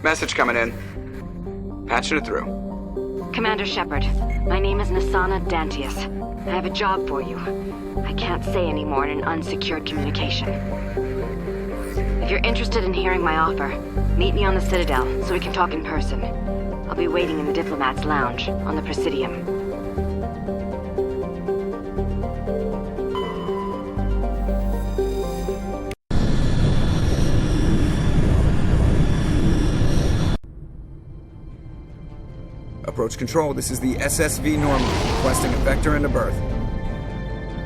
Message coming in. Patching it through. Commander Shepard, my name is Nasana Dantius. I have a job for you. I can't say any more in an unsecured communication. If you're interested in hearing my offer, meet me on the Citadel so we can talk in person. I'll be waiting in the Diplomat's Lounge on the Presidium. Approach control, this is the SSV Normandy, requesting a vector into berth.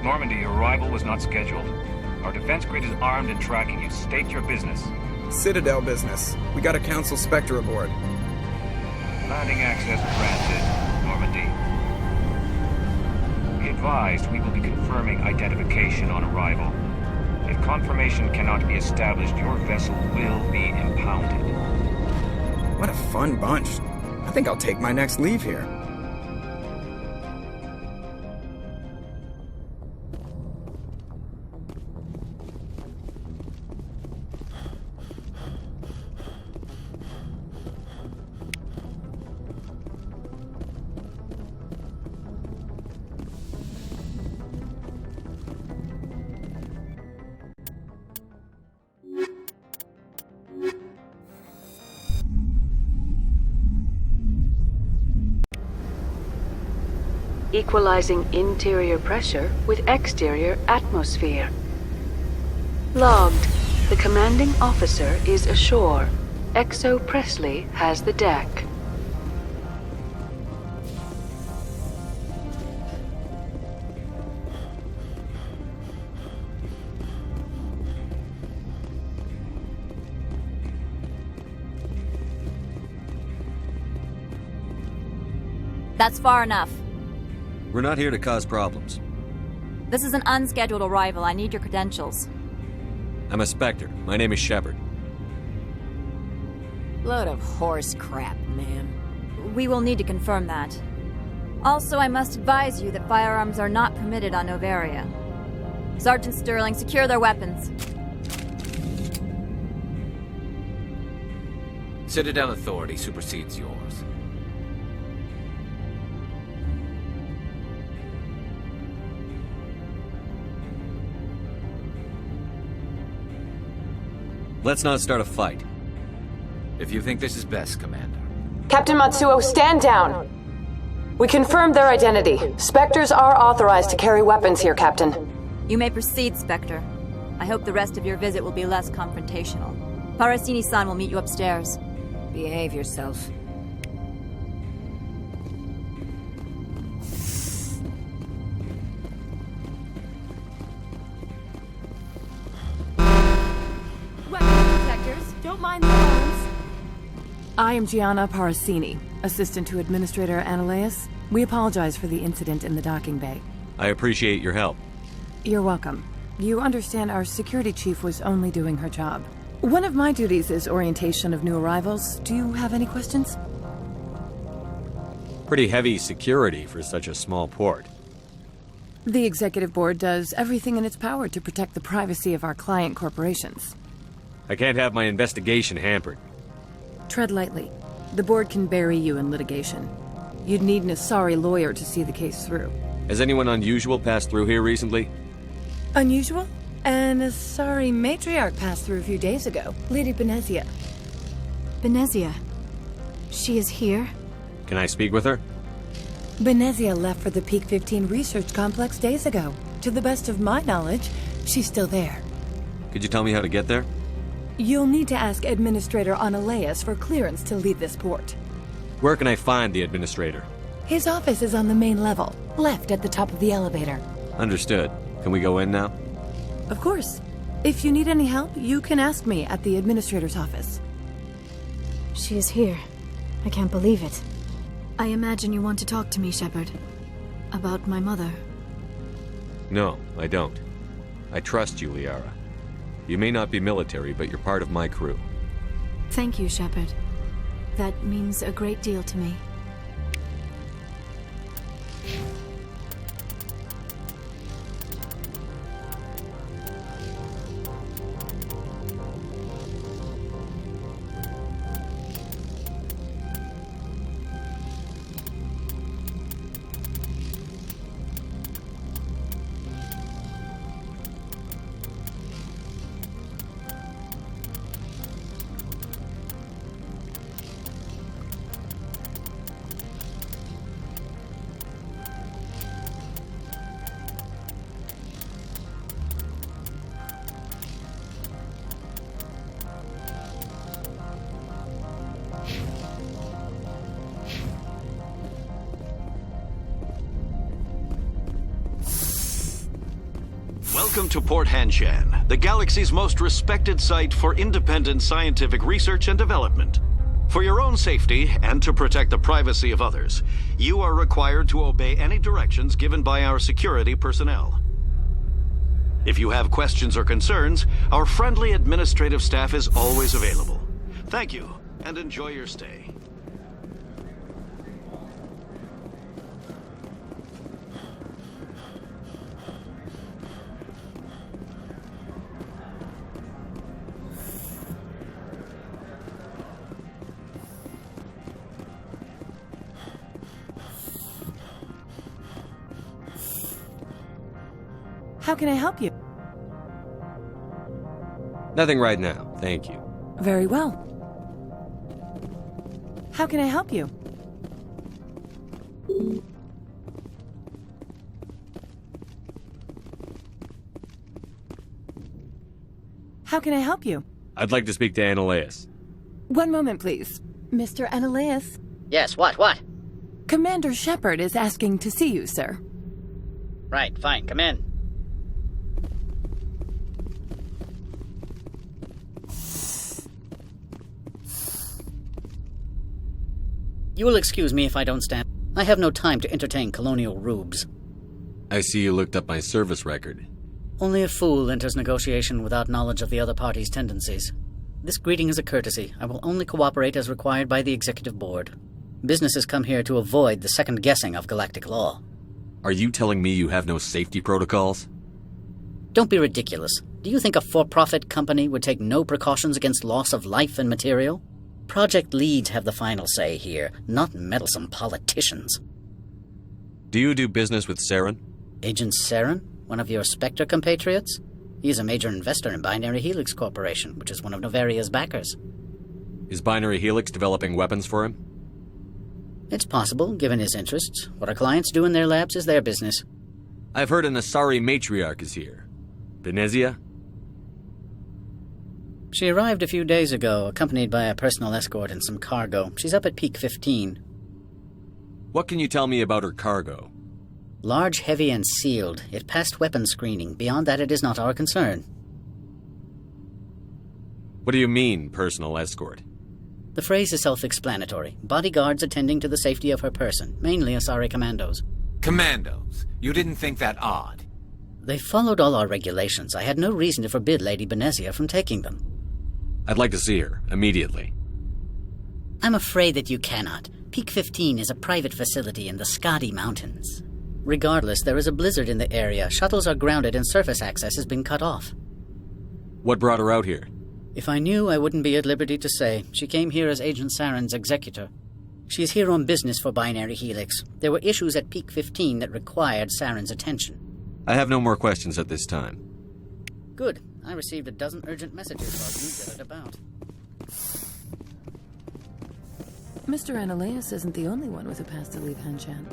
Normandy, your arrival was not scheduled. Our defense grid is armed and tracking you. State your business. Citadel business. We got a Council Spectre aboard. Landing access granted, Normandy. Be advised, we will be confirming identification on arrival. If confirmation cannot be established, your vessel will be impounded. What a fun bunch. I think I'll take my next leave here. Equalizing interior pressure with exterior atmosphere. Logged. The commanding officer is ashore. Exo Presley has the deck. That's far enough. We're not here to cause problems. This is an unscheduled arrival. I need your credentials. I'm a Spectre. My name is Shepard. Load of horse crap, man. We will need to confirm that. Also, I must advise you that firearms are not permitted on Noveria. Sergeant Sterling, secure their weapons. Citadel authority supersedes yours. Let's not start a fight. If you think this is best, Commander. Captain Matsuo, stand down! We confirmed their identity. Spectres are authorized to carry weapons here, Captain. You may proceed, Spectre. I hope the rest of your visit will be less confrontational. Parasini-san will meet you upstairs. Behave yourself. Don't mind the alarms. I am Gianna Parasini, assistant to Administrator Ananias. We apologize for the incident in the docking bay. I appreciate your help. You're welcome. You understand our security chief was only doing her job. One of my duties is orientation of new arrivals. Do you have any questions? Pretty heavy security for such a small port. The executive board does everything in its power to protect the privacy of our client corporations. I can't have my investigation hampered. Tread lightly. The board can bury you in litigation. You'd need an Asari lawyer to see the case through. Has anyone unusual passed through here recently? Unusual? An Asari matriarch passed through a few days ago. Lady Benezia. Benezia. She is here? Can I speak with her? Benezia left for the Peak 15 research complex days ago. To the best of my knowledge, she's still there. Could you tell me how to get there? You'll need to ask Administrator Ananias for clearance to leave this port. Where can I find the Administrator? His office is on the main level, left at the top of the elevator. Understood. Can we go in now? Of course. If you need any help, you can ask me at the Administrator's office. She is here. I can't believe it. I imagine you want to talk to me, Shepard. About my mother. No, I don't. I trust you, Liara. You may not be military, but you're part of my crew. Thank you, Shepard. That means a great deal to me. Welcome to Port Hanshan, the galaxy's most respected site for independent scientific research and development. For your own safety, and to protect the privacy of others, you are required to obey any directions given by our security personnel. If you have questions or concerns, our friendly administrative staff is always available. Thank you, and enjoy your stay. How can I help you? Nothing right now, thank you. Very well. How can I help you? How can I help you? I'd like to speak to Annaleus. One moment, please. Mr. Annaleus? Yes, what? Commander Shepard is asking to see you, sir. Right, fine, come in. You will excuse me if I don't stand. I have no time to entertain colonial rubes. I see you looked up my service record. Only a fool enters negotiation without knowledge of the other party's tendencies. This greeting is a courtesy. I will only cooperate as required by the Executive Board. Businesses come here to avoid the second guessing of galactic law. Are you telling me you have no safety protocols? Don't be ridiculous. Do you think a for-profit company would take no precautions against loss of life and material? Project leads have the final say here, not meddlesome politicians. Do you do business with Saren? Agent Saren? One of your Spectre compatriots? He is a major investor in Binary Helix Corporation, which is one of Noveria's backers. Is Binary Helix developing weapons for him? It's possible, given his interests. What our clients do in their labs is their business. I've heard an Asari matriarch is here. Venezia? She arrived a few days ago, accompanied by a personal escort and some cargo. She's up at Peak 15. What can you tell me about her cargo? Large, heavy, and sealed. It passed weapons screening. Beyond that, it is not our concern. What do you mean, personal escort? The phrase is self-explanatory. Bodyguards attending to the safety of her person, mainly Asari commandos. Commandos? You didn't think that odd? They followed all our regulations. I had no reason to forbid Lady Benezia from taking them. I'd like to see her, immediately. I'm afraid that you cannot. Peak 15 is a private facility in the Skadi Mountains. Regardless, there is a blizzard in the area. Shuttles are grounded and surface access has been cut off. What brought her out here? If I knew, I wouldn't be at liberty to say. She came here as Agent Saren's executor. She is here on business for Binary Helix. There were issues at Peak 15 that required Saren's attention. I have no more questions at this time. Good. I received a dozen urgent messages while you gathered about. Mr. Annaleus isn't the only one with a pass to leave Hanshan.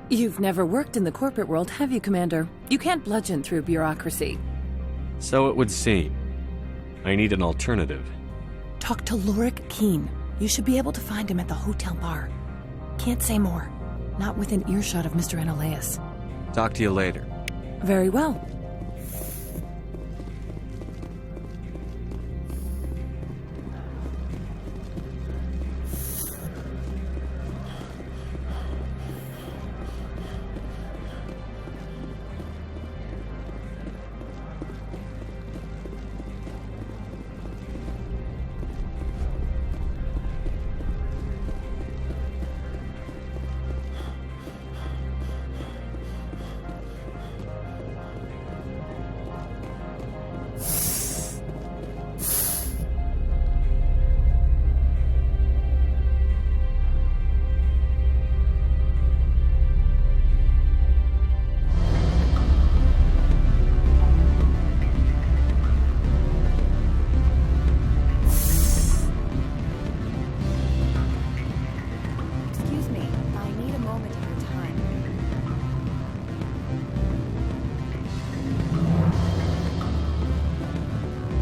You've never worked in the corporate world, have you, Commander? You can't bludgeon through bureaucracy. So it would seem. I need an alternative. Talk to Lorik Keen. You should be able to find him at the hotel bar. Can't say more. Not within earshot of Mr. Annaleus. Talk to you later. Very well.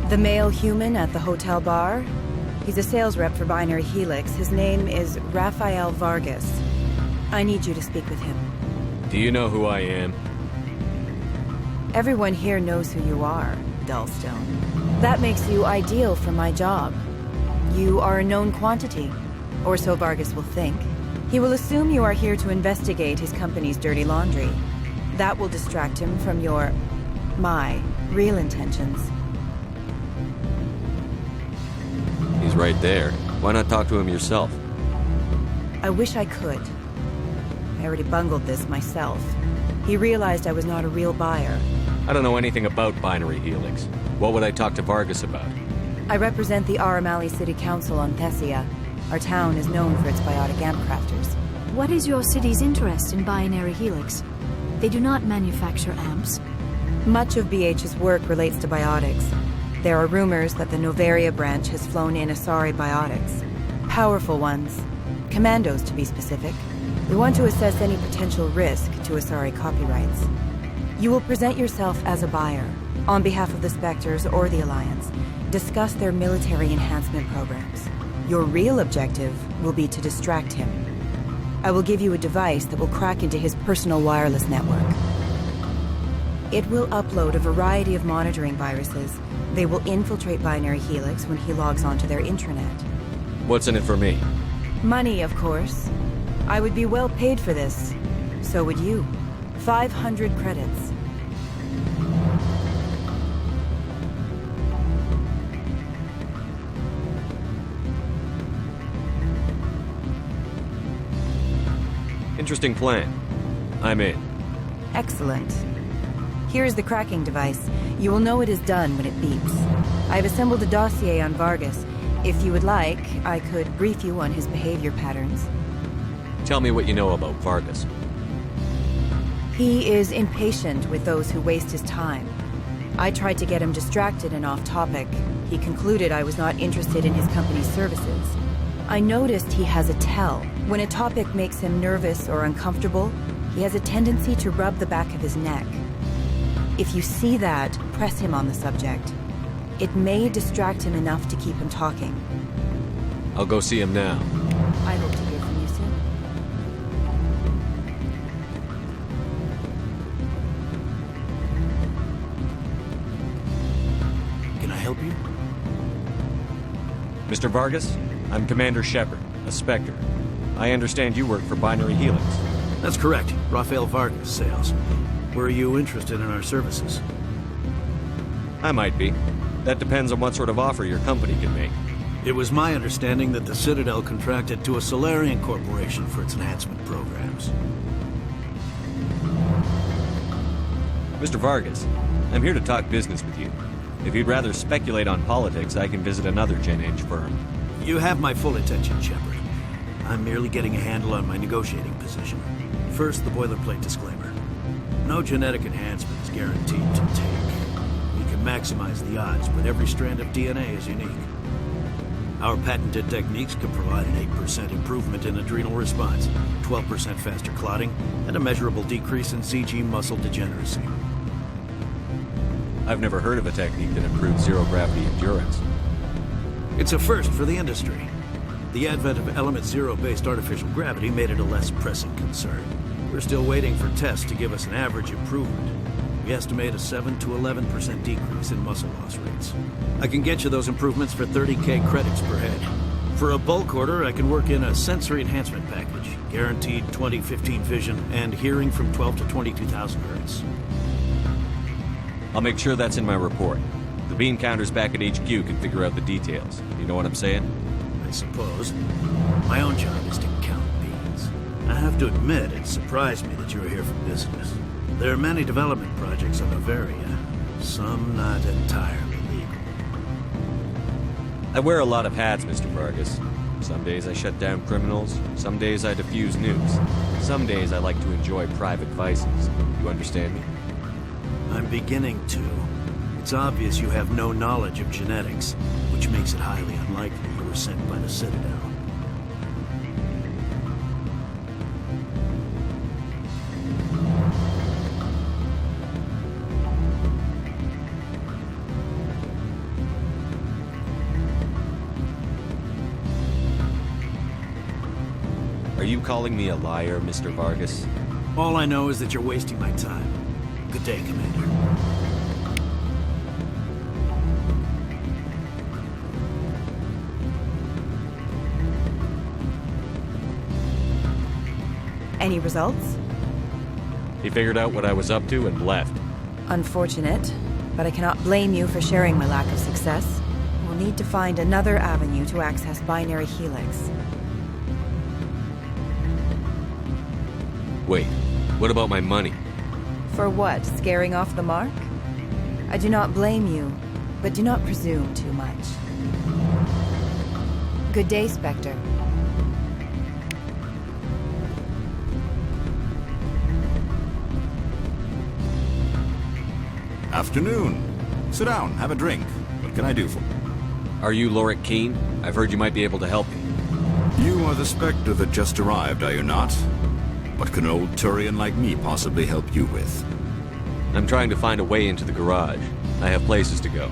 The male human at the hotel bar? He's a sales rep for Binary Helix. His name is Rafael Vargas. I need you to speak with him. Do you know who I am? Everyone here knows who you are, Dullstone. That makes you ideal for my job. You are a known quantity, or so Vargas will think. He will assume you are here to investigate his company's dirty laundry. That will distract him from my real intentions. He's right there. Why not talk to him yourself? I wish I could. I already bungled this myself. He realized I was not a real buyer. I don't know anything about binary helix. What would I talk to Vargas about? I represent the Aramali City Council on Thessia. Our town is known for its biotic amp crafters. What is your city's interest in binary helix? They do not manufacture amps. Much of BH's work relates to biotics. There are rumors that the Noveria branch has flown in Asari biotics. Powerful ones. Commandos, to be specific. We want to assess any potential risk to Asari copyrights. You will present yourself as a buyer, on behalf of the Spectres or the Alliance. Discuss their military enhancement programs. Your real objective will be to distract him. I will give you a device that will crack into his personal wireless network. It will upload a variety of monitoring viruses. They will infiltrate Binary Helix when he logs onto their intranet. What's in it for me? Money, of course. I would be well paid for this. So would you. 500 credits. Interesting plan. I'm in. Excellent. Here is the cracking device. You will know it is done when it beeps. I've assembled a dossier on Vargas. If you would like, I could brief you on his behavior patterns. Tell me what you know about Vargas. He is impatient with those who waste his time. I tried to get him distracted and off topic. He concluded I was not interested in his company's services. I noticed he has a tell. When a topic makes him nervous or uncomfortable, he has a tendency to rub the back of his neck. If you see that, press him on the subject. It may distract him enough to keep him talking. I'll go see him now. I hope to hear from you soon. Can I help you? Mr. Vargas, I'm Commander Shepard, a Spectre. I understand you work for Binary Helix. That's correct. Rafael Vargas, sales. Were you interested in our services? I might be. That depends on what sort of offer your company can make. It was my understanding that the Citadel contracted to a Solarian corporation for its enhancement programs. Mr. Vargas, I'm here to talk business with you. If you'd rather speculate on politics, I can visit another Gen Age firm. You have my full attention, Shepard. I'm merely getting a handle on my negotiating position. First, the boilerplate disclaimer. No genetic enhancement is guaranteed to take. We can maximize the odds, but every strand of DNA is unique. Our patented techniques can provide an 8% improvement in adrenal response, 12% faster clotting, and a measurable decrease in CG muscle degeneracy. I've never heard of a technique that improves zero-gravity endurance. It's a first for the industry. The advent of Element Zero-based artificial gravity made it a less pressing concern. We're still waiting for tests to give us an average improvement. We estimate a 7 to 11% decrease in muscle loss rates. I can get you those improvements for 30K credits per head. For a bulk order, I can work in a sensory enhancement package, guaranteed 20/15 vision, and hearing from 12 to 22,000 hertz. I'll make sure that's in my report. The bean counters back at HQ can figure out the details. You know what I'm saying? I suppose. My own job is to count beans. I have to admit, it surprised me that you were here for business. There are many development projects on Noveria, some not entirely legal. I wear a lot of hats, Mr. Vargas. Some days I shut down criminals, some days I defuse nukes. Some days I like to enjoy private vices. You understand me? I'm beginning to. It's obvious you have no knowledge of genetics, which makes it highly unlikely you were sent by the Citadel. Are you calling me a liar, Mr. Vargas? All I know is that you're wasting my time. Good day, Commander. Any results? He figured out what I was up to and left. Unfortunate, but I cannot blame you for sharing my lack of success. We'll need to find another avenue to access Binary Helix. Wait, what about my money? For what? Scaring off the mark? I do not blame you, but do not presume too much. Good day, Spectre. Afternoon. Sit down, have a drink. What can I do for you? Are you Lorik Keen? I've heard you might be able to help me. You are the Spectre that just arrived, are you not? What can an old Turian like me possibly help you with? I'm trying to find a way into the garage. I have places to go.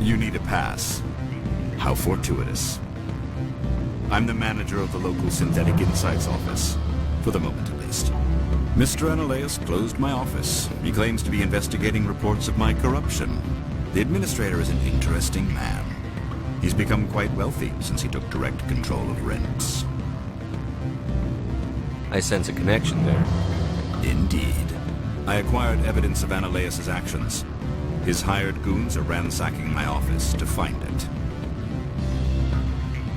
You need a pass. How fortuitous. I'm the manager of the local Synthetic Insights office. For the moment, at least. Mr. Analeas closed my office. He claims to be investigating reports of my corruption. The administrator is an interesting man. He's become quite wealthy since he took direct control of rents. I sense a connection there. Indeed. I acquired evidence of Analeas' actions. His hired goons are ransacking my office to find it.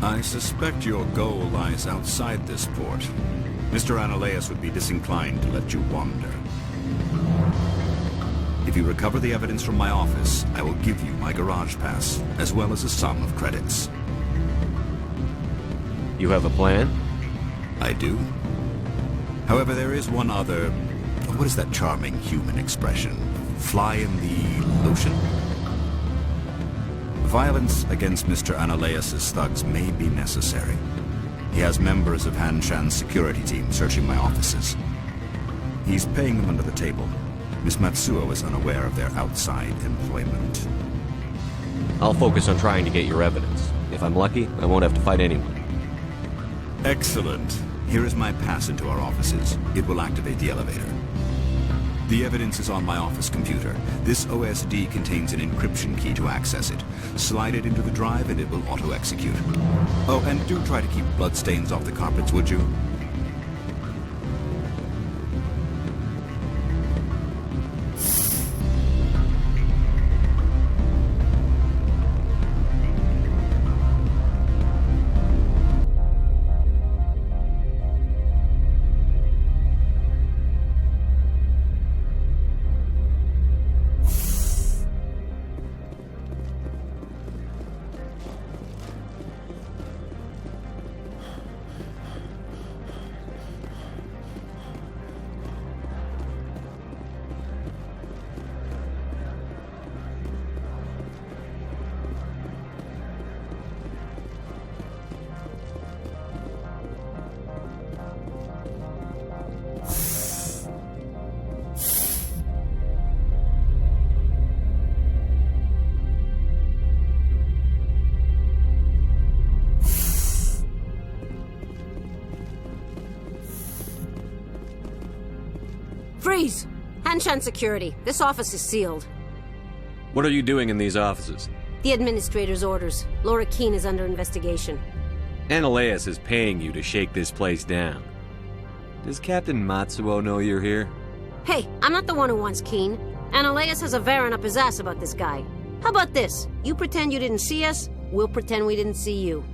I suspect your goal lies outside this port. Mr. Analeas would be disinclined to let you wander. If you recover the evidence from my office, I will give you my garage pass, as well as a sum of credits. You have a plan? I do. However, there is one other... What is that charming human expression? Fly in the lotion? Violence against Mr. Analeas' thugs may be necessary. He has members of Han Shan's security team searching my offices. He's paying them under the table. Miss Matsuo is unaware of their outside employment. I'll focus on trying to get your evidence. If I'm lucky, I won't have to fight anyone. Excellent. Here is my pass into our offices. It will activate the elevator. The evidence is on my office computer. This OSD contains an encryption key to access it. Slide it into the drive and it will auto-execute. Oh, and do try to keep bloodstains off the carpets, would you? Freeze! Hanshan Security. This office is sealed. What are you doing in these offices? The administrator's orders. Laura Keene is under investigation. Analeas is paying you to shake this place down. Does Captain Matsuo know you're here? Hey, I'm not the one who wants Keene. Analeas has a Varen up his ass about this guy. How about this? You pretend you didn't see us, we'll pretend we didn't see you.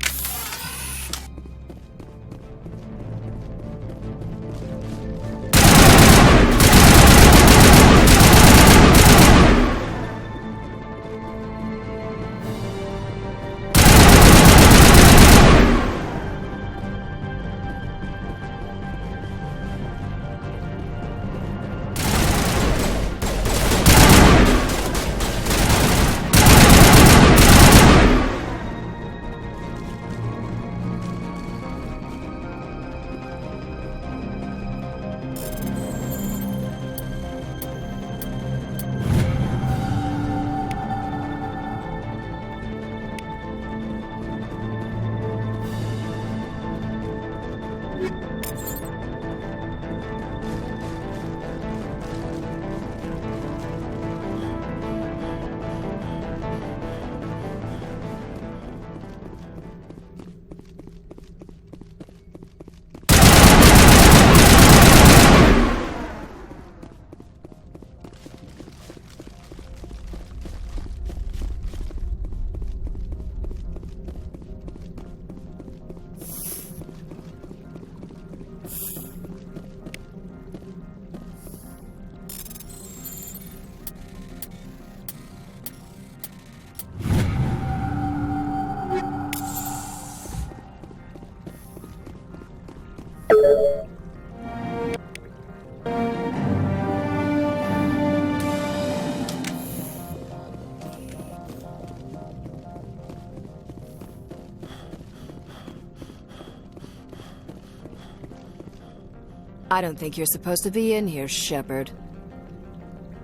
I don't think you're supposed to be in here, Shepard.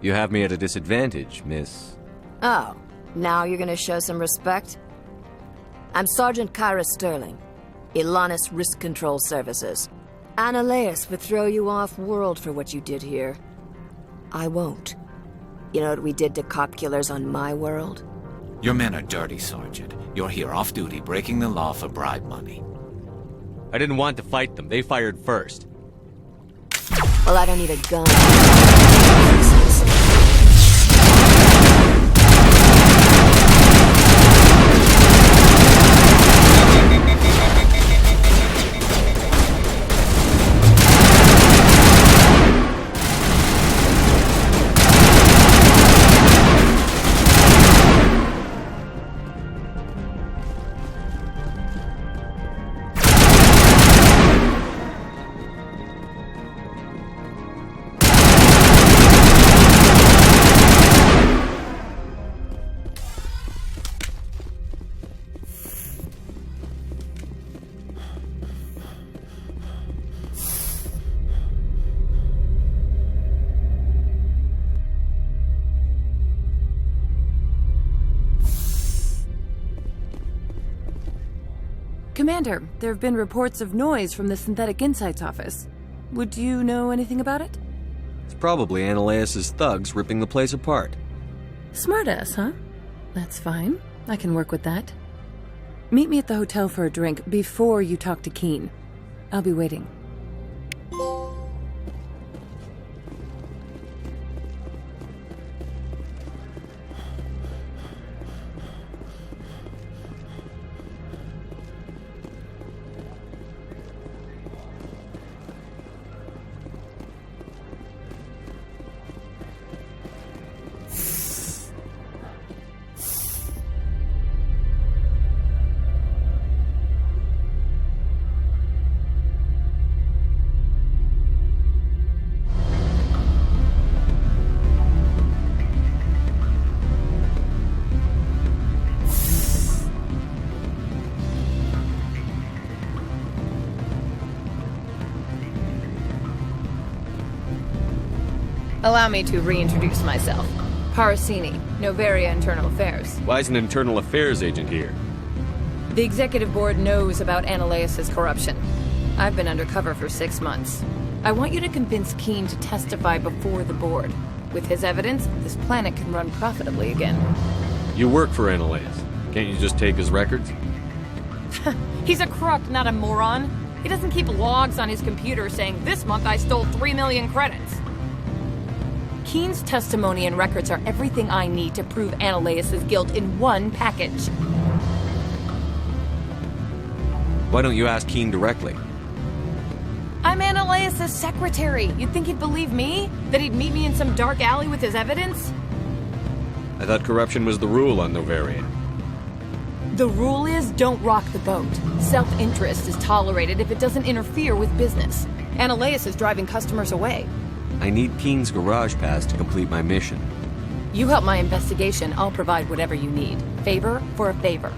You have me at a disadvantage, miss. Oh, now you're gonna show some respect? I'm Sergeant Kyra Sterling, Ilanis Risk Control Services. Annaleus would throw you off-world for what you did here. I won't. You know what we did to cop killers on my world? Your men are dirty, Sergeant. You're here off-duty, breaking the law for bribe money. I didn't want to fight them. They fired first. Well, I don't need a gun. Commander, there have been reports of noise from the Synthetic Insights office. Would you know anything about it? It's probably Annaleus' thugs ripping the place apart. Smartass, huh? That's fine. I can work with that. Meet me at the hotel for a drink before you talk to Keen. I'll be waiting. Allow me to reintroduce myself. Parasini, Noveria Internal Affairs. Why is an internal affairs agent here? The executive board knows about Annaleus' corruption. I've been undercover for 6 months. I want you to convince Keen to testify before the board. With his evidence, this planet can run profitably again. You work for Annaleus. Can't you just take his records? He's a crook, not a moron. He doesn't keep logs on his computer saying, "This month I stole 3 million credits." Keen's testimony and records are everything I need to prove Annaleus' guilt in one package. Why don't you ask Keen directly? I'm Annaleus' secretary. You'd think he'd believe me? That he'd meet me in some dark alley with his evidence? I thought corruption was the rule on Noveria. The rule is, don't rock the boat. Self-interest is tolerated if it doesn't interfere with business. Annaleus is driving customers away. I need Keen's garage pass to complete my mission. You help my investigation, I'll provide whatever you need. Favor for a favor.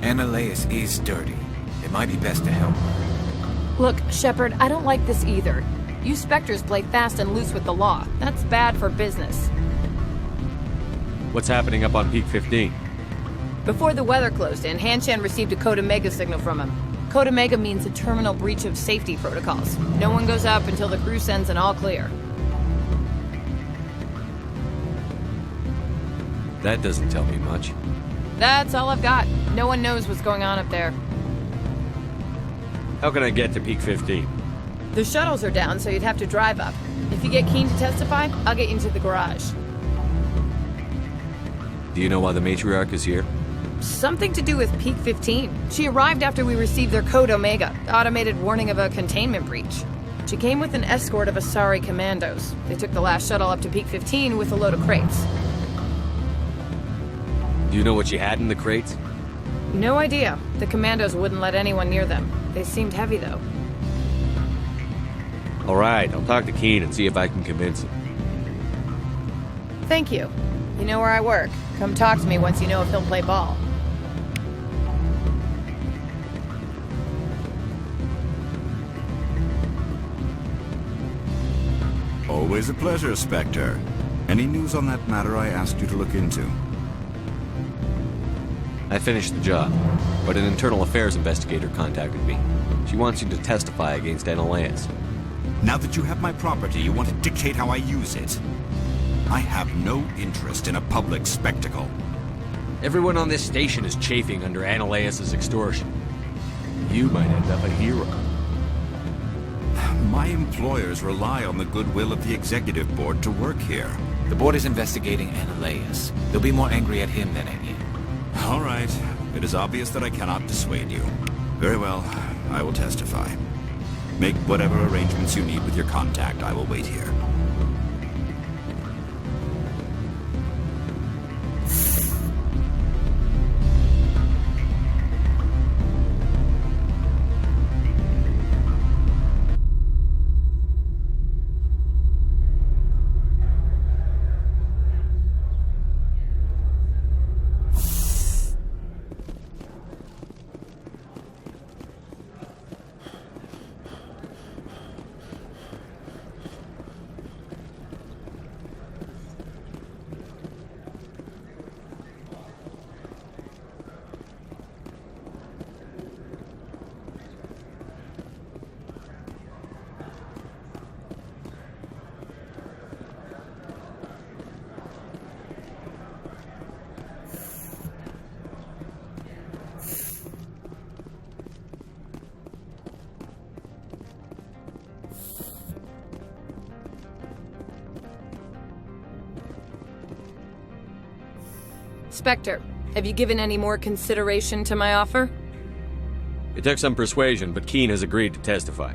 Annaleus is dirty. It might be best to help her. Look, Shepard, I don't like this either. You Spectres play fast and loose with the law. That's bad for business. What's happening up on Peak 15? Before the weather closed in, Hanshan received a Code Omega signal from him. Code Omega means a terminal breach of safety protocols. No one goes up until the crew sends an all clear. That doesn't tell me much. That's all I've got. No one knows what's going on up there. How can I get to Peak 15? The shuttles are down, so you'd have to drive up. If you get Keen to testify, I'll get you into the garage. Do you know why the matriarch is here? Something to do with Peak 15. She arrived after we received their Code Omega, automated warning of a containment breach. She came with an escort of Asari commandos. They took the last shuttle up to Peak 15 with a load of crates. Do you know what she had in the crates? No idea. The commandos wouldn't let anyone near them. They seemed heavy, though. Alright, I'll talk to Keen and see if I can convince him. Thank you. You know where I work. Come talk to me once you know if he'll play ball. Always a pleasure, Spectre. Any news on that matter I asked you to look into? I finished the job, but an internal affairs investigator contacted me. She wants you to testify against Analeus. Now that you have my property, you want to dictate how I use it. I have no interest in a public spectacle. Everyone on this station is chafing under Analeus' extortion. You might end up a hero. My employers rely on the goodwill of the executive board to work here. The board is investigating Analeus. They'll be more angry at him than at you. All right. It is obvious that I cannot dissuade you. Very well. I will testify. Make whatever arrangements you need with your contact. I will wait here. Spectre, have you given any more consideration to my offer? It took some persuasion, but Keen has agreed to testify.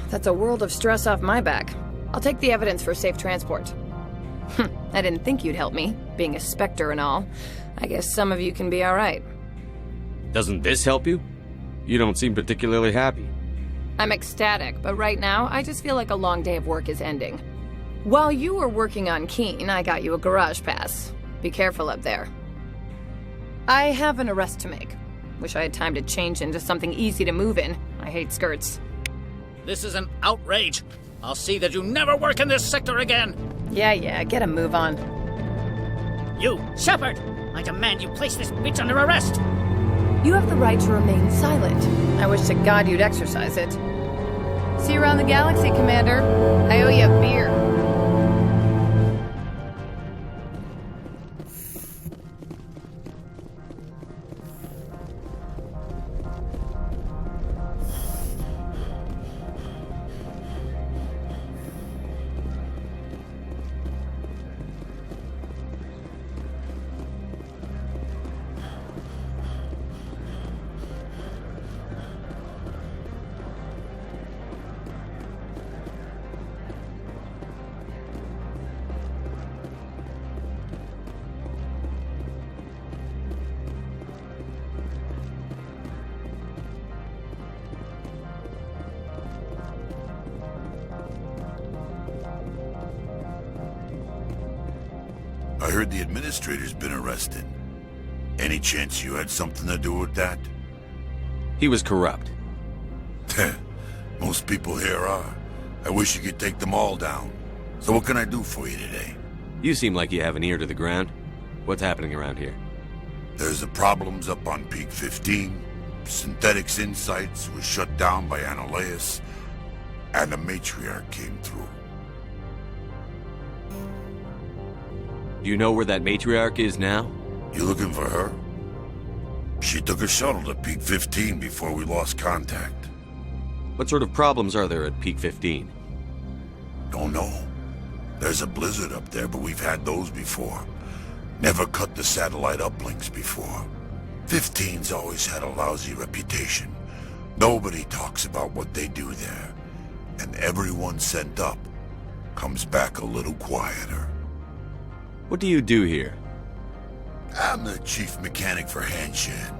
That's a world of stress off my back. I'll take the evidence for safe transport. I didn't think you'd help me, being a Spectre and all. I guess some of you can be alright. Doesn't this help you? You don't seem particularly happy. I'm ecstatic, but right now, I just feel like a long day of work is ending. While you were working on Keen, I got you a garage pass. Be careful up there. I have an arrest to make. Wish I had time to change into something easy to move in. I hate skirts. This is an outrage. I'll see that you never work in this sector again. Yeah, get a move on. You, Shepard! I demand you place this bitch under arrest! You have the right to remain silent. I wish to God you'd exercise it. See you around the galaxy, Commander. I owe you a beer. I heard the administrator's been arrested. Any chance you had something to do with that? He was corrupt. Most people here are. I wish you could take them all down. So what can I do for you today? You seem like you have an ear to the ground. What's happening around here? There's the problems up on Peak 15. Synthetics Insights was shut down by Analeus. And the Matriarch came through. Do you know where that Matriarch is now? You looking for her? She took a shuttle to Peak 15 before we lost contact. What sort of problems are there at Peak 15? Don't know. There's a blizzard up there, but we've had those before. Never cut the satellite uplinks before. 15's always had a lousy reputation. Nobody talks about what they do there. And everyone sent up comes back a little quieter. What do you do here? I'm the chief mechanic for Hanshan.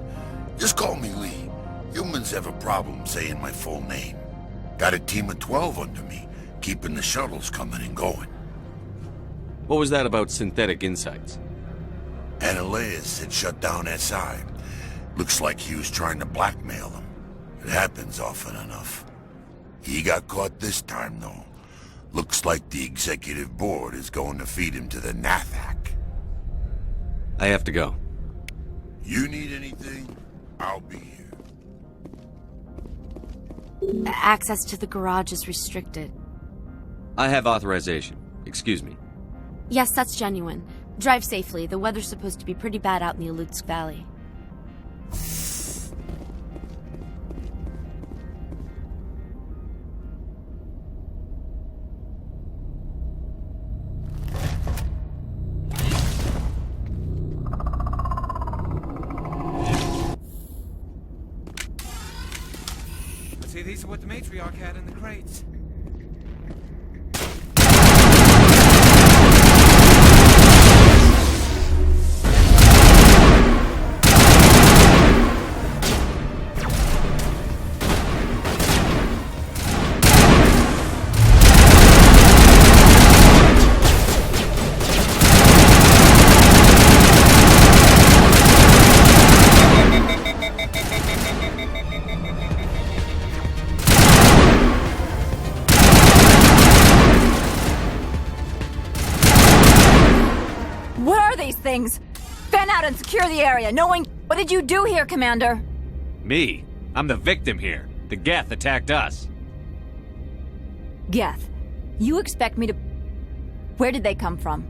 Just call me Lee. Humans have a problem saying my full name. Got a team of 12 under me, keeping the shuttles coming and going. What was that about synthetic insights? Ananias had shut down SI. Looks like he was trying to blackmail him. It happens often enough. He got caught this time, though. Looks like the executive board is going to feed him to the Nathak. I have to go. You need anything? I'll be here. Access to the garage is restricted. I have authorization. Excuse me. Yes, that's genuine. Drive safely. The weather's supposed to be pretty bad out in the Alutsk Valley. See, these are what the matriarch had in the crates. Things. Fan out and secure the area, knowing... What did you do here, Commander? Me? I'm the victim here. The Geth attacked us. Geth? You expect me to... Where did they come from?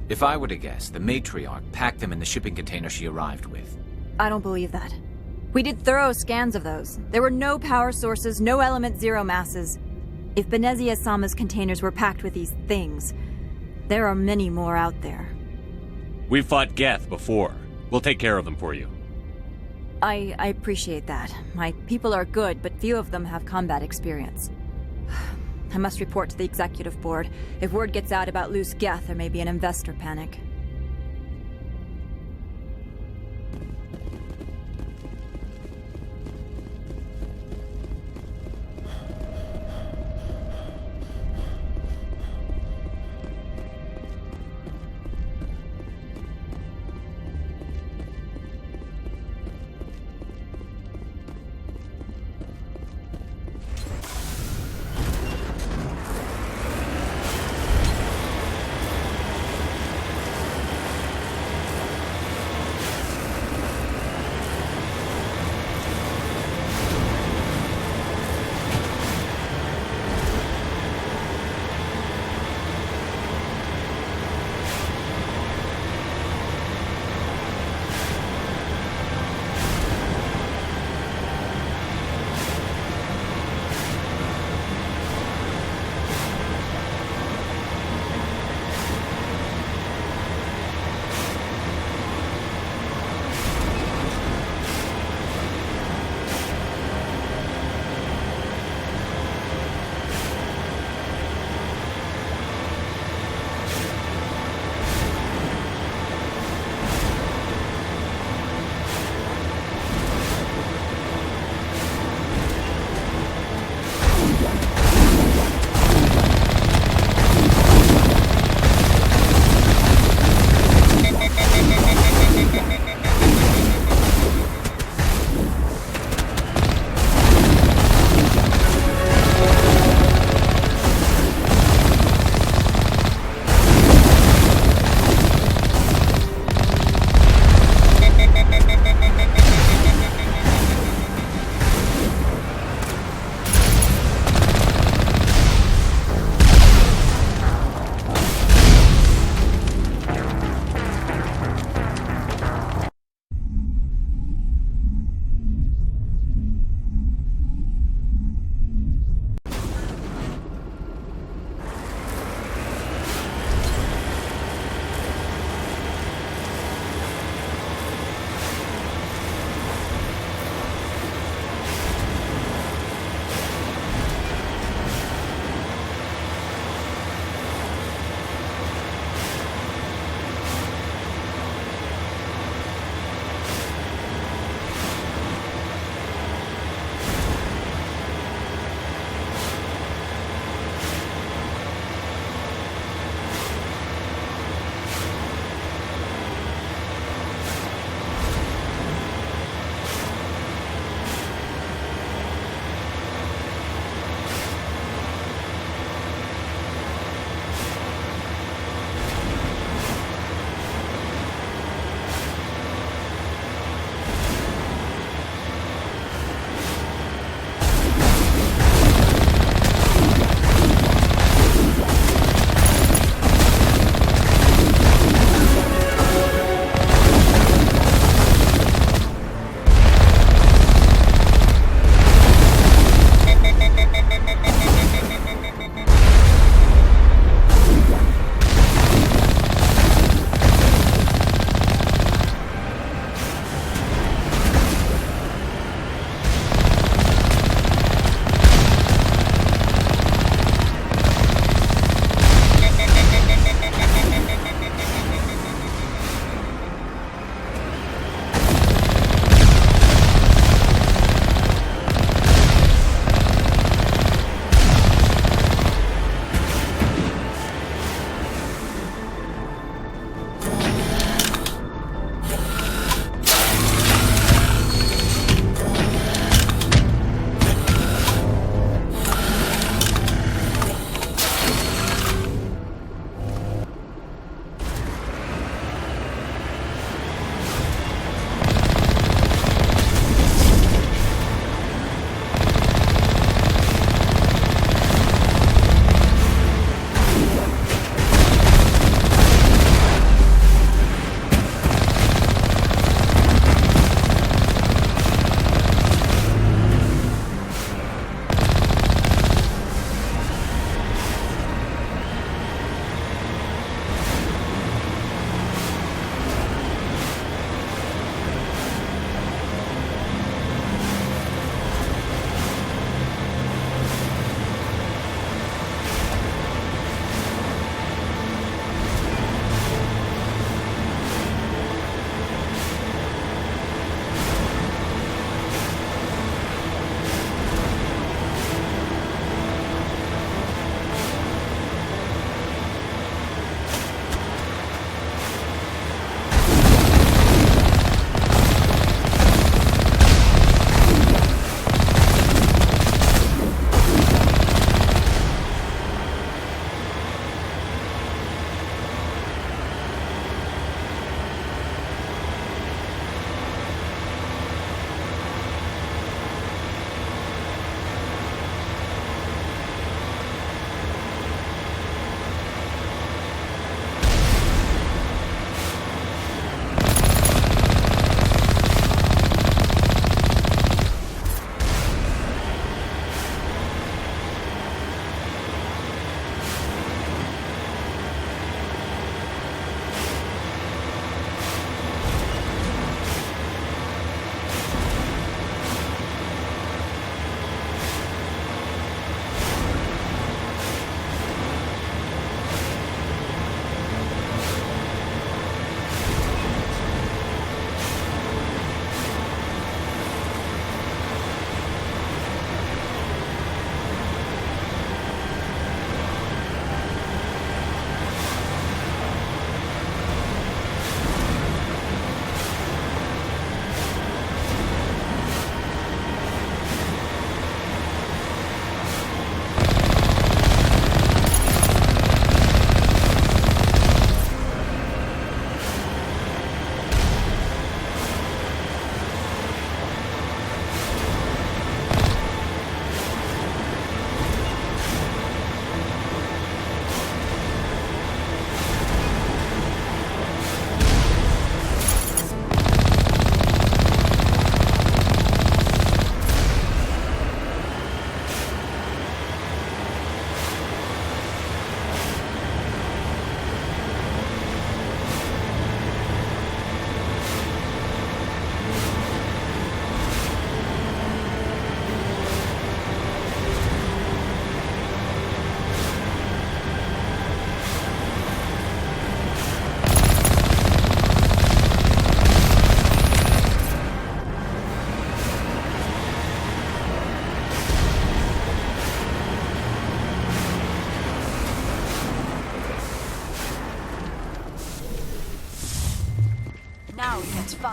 If I were to guess, the matriarch packed them in the shipping container she arrived with. I don't believe that. We did thorough scans of those. There were no power sources, no element zero masses. If Benezia Sama's containers were packed with these things, there are many more out there. We've fought Geth before. We'll take care of them for you. I appreciate that. My people are good, but few of them have combat experience. I must report to the executive board. If word gets out about loose Geth, there may be an investor panic.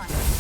fine.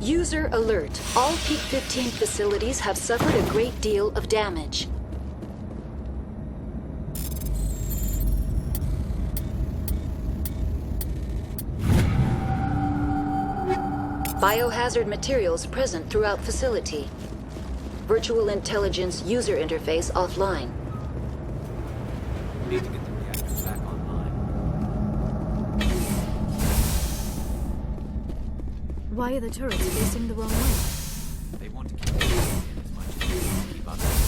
User alert. All Peak 15 facilities have suffered a great deal of damage. Biohazard materials present throughout facility. Virtual intelligence user interface offline. We need to get the reactor back online. Why are the turrets facing the wrong way? They want to keep it in as much as they can keep us.